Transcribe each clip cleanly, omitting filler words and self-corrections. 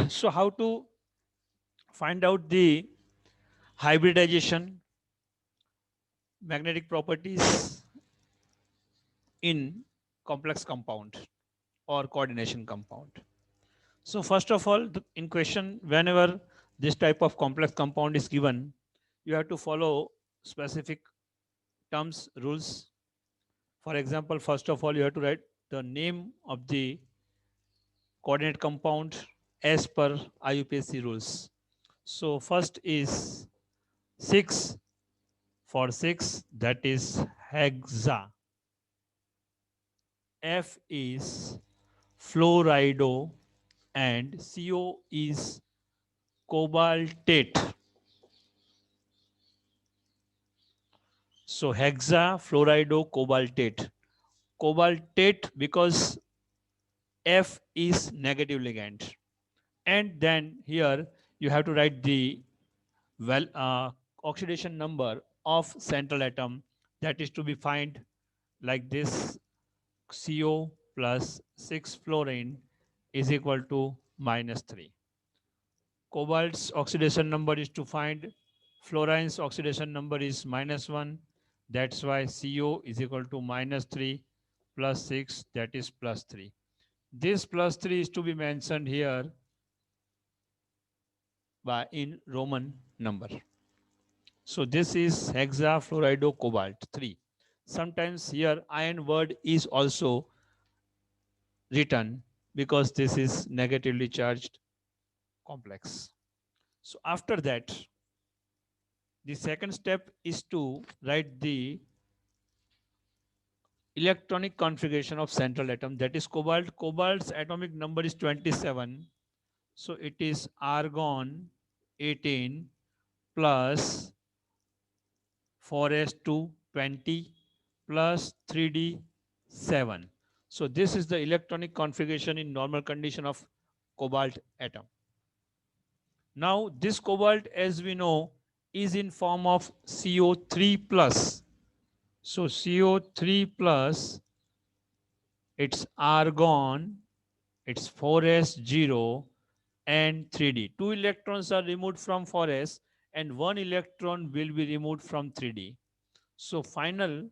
So how to find out the hybridization magnetic properties in complex compound or coordination compound? So first of all, in question, whenever this type of complex compound is given, you have to follow specific terms, rules. For example, first of all, you have to write the name of the coordinate compound as per IUPAC rules. So first is 6 for 6, that is hexa. F is fluorido and CO is cobaltate. So hexa, fluorido, cobaltate. Cobaltate because F is negative ligand. And then here you have to write the oxidation number of central atom, that is to be find like this: CO plus 6 fluorine is equal to -3. Cobalt's oxidation number is to find, fluorine's oxidation number is -1. That's why CO is equal to -3 plus 6, that is +3. This +3 is to be mentioned here by in Roman number. So this is hexafluoridocobalt 3. Sometimes here iron word is also written because this is negatively charged complex. So after that, the second step is to write the electronic configuration of central atom, that is cobalt. Cobalt's atomic number is 27. So it is argon 18 plus 4s2 20 plus 3d 7. So this is the electronic configuration in normal condition of cobalt atom. Now this cobalt, as we know, is in form of CO3 plus. So CO3 plus, it's argon, it's 4s0 and 3d. Two electrons are removed from 4s and one electron will be removed from 3d. So final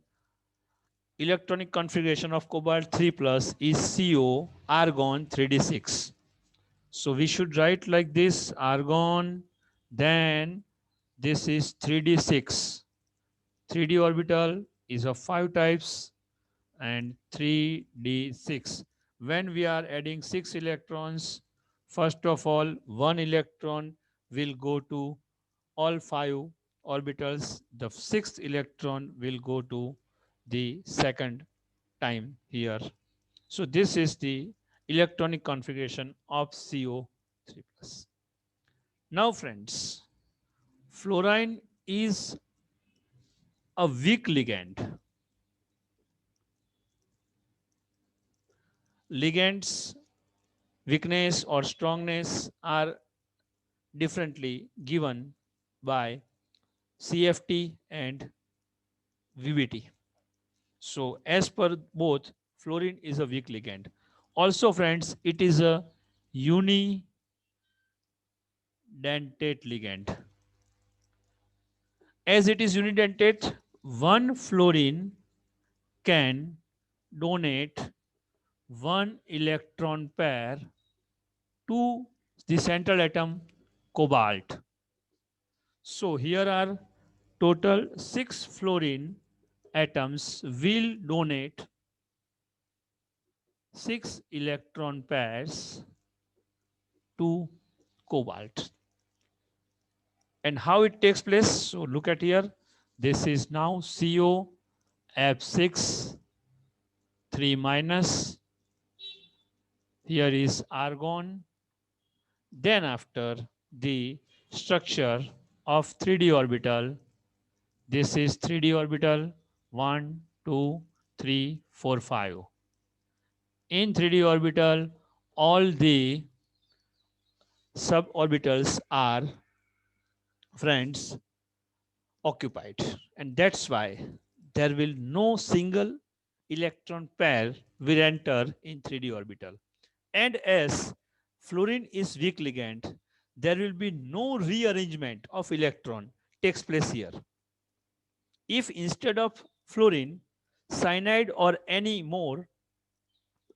electronic configuration of cobalt 3 plus is CO argon 3d6. So we should write like this: argon, then this is 3d6. 3d orbital is of 5 types and 3d6. When we are adding 6 electrons, first of all, 1 electron will go to all 5 orbitals. The 6th electron will go to the second time here. So this is the electronic configuration of CO3 plus. Now friends, fluorine is a weak ligand. Ligands weakness or strongness are differently given by CFT and VBT. So as per both, fluorine is a weak ligand. Also friends, it is a unidentate ligand. As it is unidentate, one fluorine can donate one electron pair to the central atom cobalt. So here are total 6 fluorine atoms will donate 6 electron pairs to cobalt. And how it takes place? So look at here. This is now CO F6 3 minus. Here is argon. Then after the structure of 3d orbital, this is 3d orbital 1, 2, 3, 4, 5. In 3d orbital, all the suborbitals are, friends, occupied, and that's why there will no single electron pair will enter in 3d orbital. And as fluorine is weak ligand, there will be no rearrangement of electron takes place here. If instead of fluorine, cyanide or any more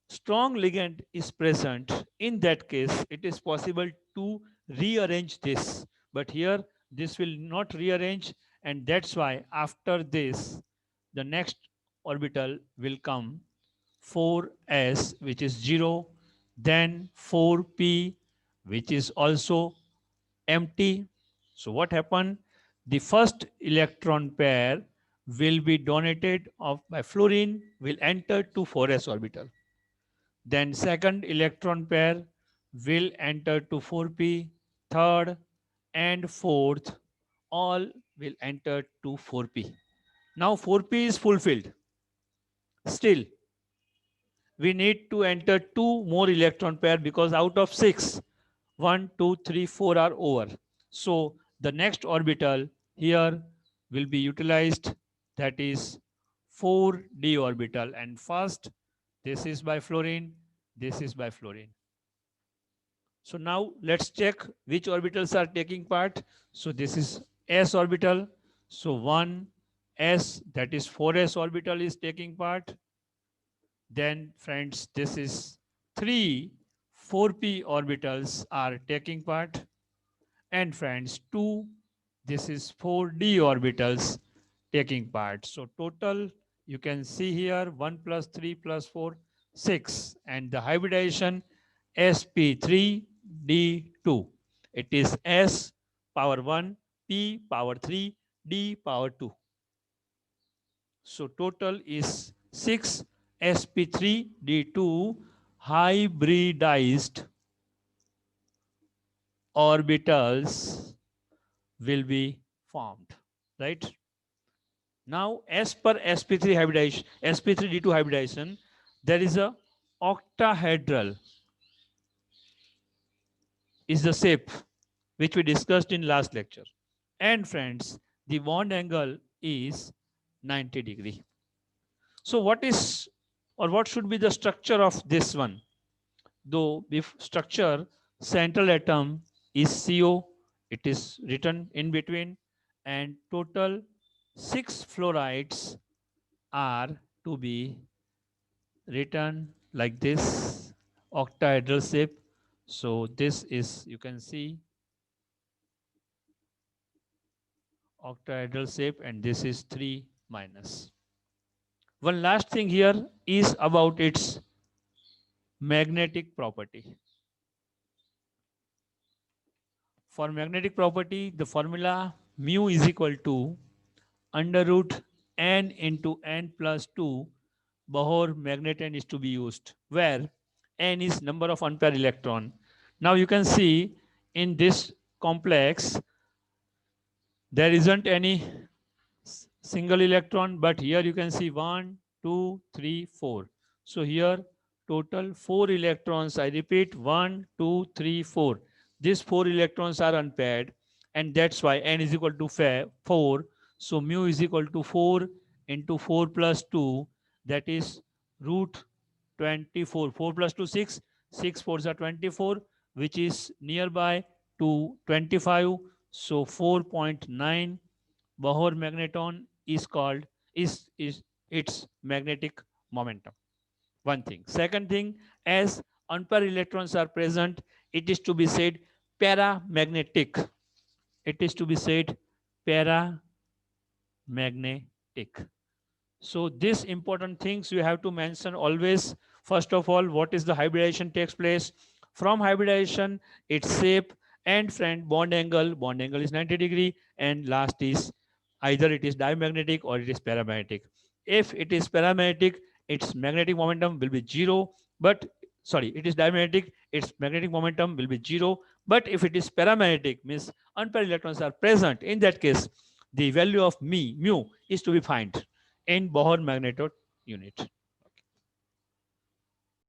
strong ligand is present, in that case, it is possible to rearrange this. But here, this will not rearrange, and that's why after this, the next orbital will come 4s, which is 0, then 4p, which is also empty. So what happened? The first electron pair will be donated of by fluorine will enter to 4s orbital. Then second electron pair will enter to 4p, third and fourth all will enter to 4p. Now 4p is fulfilled. Still, we need to enter two more electron pair because out of six, 1, 2, 3, 4 are over. So the next orbital here will be utilized, that is 4d orbital, and first this is by fluorine, this is by fluorine. So now let's check which orbitals are taking part. So this is s orbital. So 1s, that is 4s orbital is taking part. Then friends, this is 3 4p orbitals are taking part. And friends, 2, this is 4d orbitals taking part. So total, you can see here 1 plus 3 plus 4, 6. And the hybridization sp3d2. It is s power 1, p power 3, d power 2. So total is 6 sp3d2 hybridized orbitals will be formed, right? Now, as per sp3 hybridization, sp3d2 hybridization, there is a octahedral is the shape which we discussed in last lecture. And friends, the bond angle is 90 degree. So what is or what should be the structure of this one? Though if structure, central atom is CO, it is written in between, and total 6 fluorides are to be written like this octahedral shape. So this is, you can see, octahedral shape, and this is 3 minus. One last thing here is about its magnetic property. For magnetic property, the formula mu is equal to under root n into n plus 2 Bohr magneton is to be used, where n is number of unpaired electron. Now you can see in this complex, there isn't any single electron, but here you can see 1, 2, 3, 4. So here total 4 electrons. I repeat, 1, 2, 3, 4. These 4 electrons are unpaired, and that's why n is equal to 4. So mu is equal to 4 into 4 plus 2, that is root 24. 4 plus 2, 6. 6 4s are 24, which is nearby to 25. So 4.9 Bohr magneton is called is its magnetic momentum. One thing. Second thing, as unpaired electrons are present, it is to be said paramagnetic. It is to be said paramagnetic. So these important things you have to mention always. First of all, what is the hybridization takes place? From hybridization, its shape and friend bond angle. Bond angle is 90 degree, and last is either it is diamagnetic or it is paramagnetic. If it is paramagnetic, its magnetic momentum will be 0. But sorry, it is diamagnetic, its magnetic momentum will be 0. But if it is paramagnetic, means unpaired electrons are present. In that case, the value of mu is to be found in Bohr magneton unit.